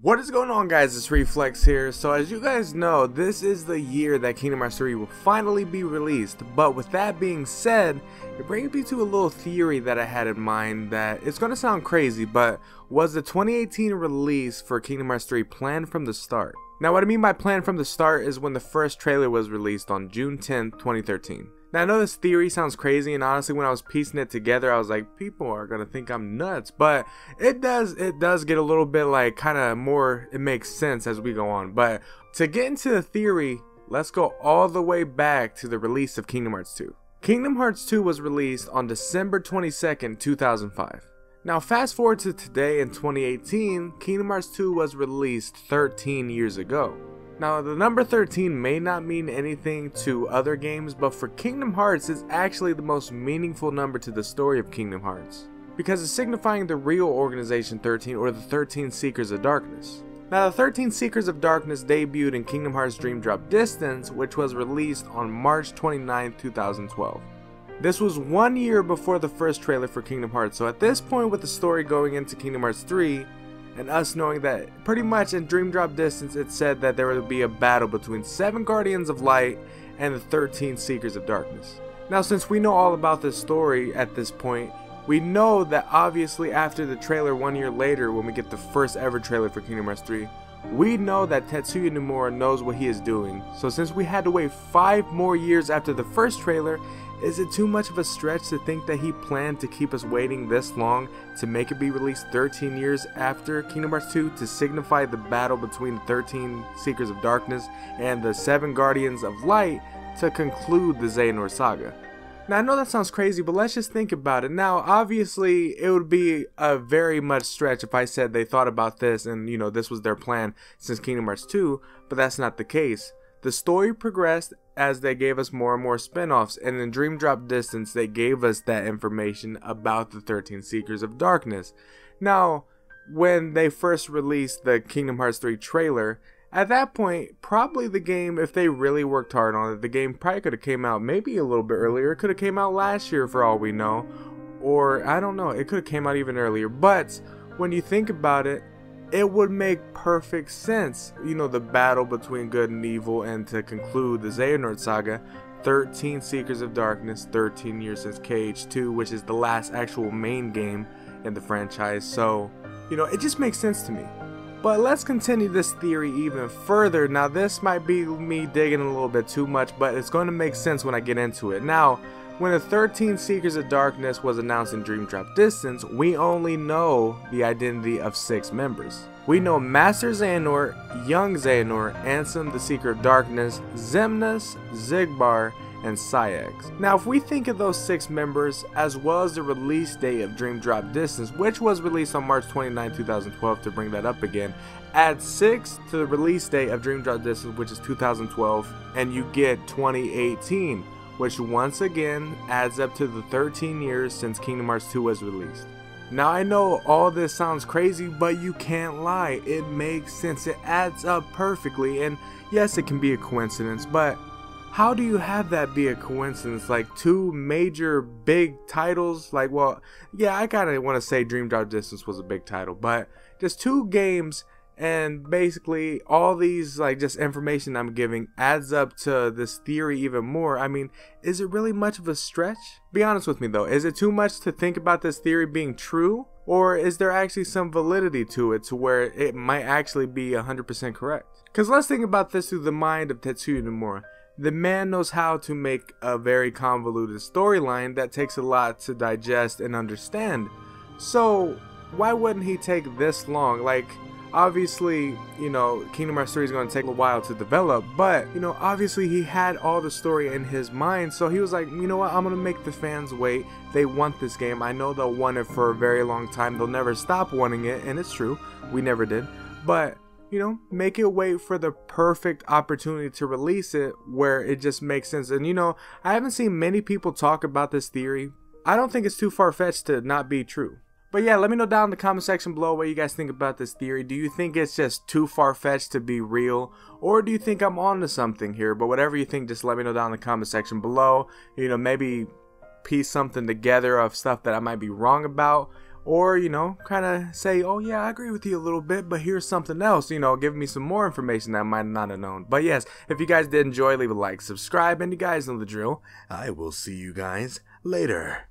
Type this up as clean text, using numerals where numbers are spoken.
What is going on, guys? It's Reflex here. So as you guys know, this is the year that Kingdom Hearts 3 will finally be released. But with that being said, it brings me to a little theory that I had in mind that it's going to sound crazy, but was the 2018 release for Kingdom Hearts 3 planned from the start? Now what I mean by planned from the start is when the first trailer was released on June 10th, 2013. Now I know this theory sounds crazy, and honestly when I was piecing it together I was like, people are gonna think I'm nuts, but it does get a little bit like kinda more, it makes sense as we go on. But to get into the theory, let's go all the way back to the release of Kingdom Hearts 2. Kingdom Hearts 2 was released on December 22nd, 2005. Now fast forward to today in 2018, Kingdom Hearts 2 was released 13 years ago. Now the number 13 may not mean anything to other games, but for Kingdom Hearts it's actually the most meaningful number to the story of Kingdom Hearts, because it's signifying the real Organization 13, or the 13 Seekers of Darkness. Now the 13 Seekers of Darkness debuted in Kingdom Hearts Dream Drop Distance, which was released on March 29, 2012. This was 1 year before the first trailer for Kingdom Hearts, so at this point with the story going into Kingdom Hearts 3, and us knowing that pretty much in Dream Drop Distance it said that there would be a battle between 7 Guardians of Light and the 13 Seekers of Darkness. Now since we know all about this story at this point, we know that obviously after the trailer 1 year later, when we get the first ever trailer for Kingdom Hearts 3, we know that Tetsuya Nomura knows what he is doing. So since we had to wait 5 more years after the first trailer, is it too much of a stretch to think that he planned to keep us waiting this long to make it be released 13 years after Kingdom Hearts 2 to signify the battle between the 13 Seekers of Darkness and the 7 Guardians of Light to conclude the Xehanort Saga? Now I know that sounds crazy, but let's just think about it. Now obviously it would be a very much stretch if I said they thought about this and this was their plan since Kingdom Hearts 2, but that's not the case. The story progressed as they gave us more and more spin-offs, and in Dream Drop Distance they gave us that information about the 13 Seekers of Darkness. Now when they first released the Kingdom Hearts 3 trailer, at that point probably the game, if they really worked hard on it, the game probably could have came out maybe a little bit earlier. It could have came out last year for all we know, or I don't know, it could have came out even earlier. But when you think about it, it would make perfect sense, the battle between good and evil, and to conclude the Xehanort Saga, 13 Seekers of Darkness, 13 years since KH2, which is the last actual main game in the franchise. So, it just makes sense to me. But let's continue this theory even further. Now this might be me digging a little bit too much, but it's going to make sense when I get into it. Now, when the 13 Seekers of Darkness was announced in Dream Drop Distance, we only know the identity of 6 members. We know Master Xehanort, Young Xehanort, Ansem the Seeker of Darkness, Xemnas, Xigbar, and Saïx. Now if we think of those 6 members, as well as the release date of Dream Drop Distance, which was released on March 29, 2012, to bring that up again, add 6 to the release date of Dream Drop Distance, which is 2012, and you get 2018. Which once again adds up to the 13 years since Kingdom Hearts 2 was released. Now I know all this sounds crazy, but you can't lie, it makes sense, it adds up perfectly. And yes, it can be a coincidence, but how do you have that be a coincidence? Like 2 major big titles, like, well, yeah, I kinda wanna say Dream Drop Distance was a big title, but just 2 games, and basically all these just information I'm giving adds up to this theory even more. I mean, is it really much of a stretch? Be honest with me though, is it too much to think about this theory being true? Or is there actually some validity to it, to where it might actually be 100% correct? Because let's think about this through the mind of Tetsuya Nomura. The man knows how to make a very convoluted storyline that takes a lot to digest and understand. So why wouldn't he take this long? Like, obviously, Kingdom Hearts 3 is going to take a while to develop, but, obviously he had all the story in his mind, so he was like, you know what, I'm going to make the fans wait. They want this game. I know they'll want it for a very long time. They'll never stop wanting it, and it's true. We never did. But, make it wait for the perfect opportunity to release it where it just makes sense. And, I haven't seen many people talk about this theory. I don't think it's too far-fetched to not be true. But yeah, let me know down in the comment section below what you guys think about this theory. Do you think it's just too far-fetched to be real? Or do you think I'm onto something here? But whatever you think, just let me know down in the comment section below. Maybe piece something together of stuff that I might be wrong about. or, you know, kind of say, oh yeah, I agree with you a little bit, but here's something else, you know, give me some more information that I might not have known. But yes, if you guys did enjoy, leave a like, subscribe, and you guys know the drill. I will see you guys later.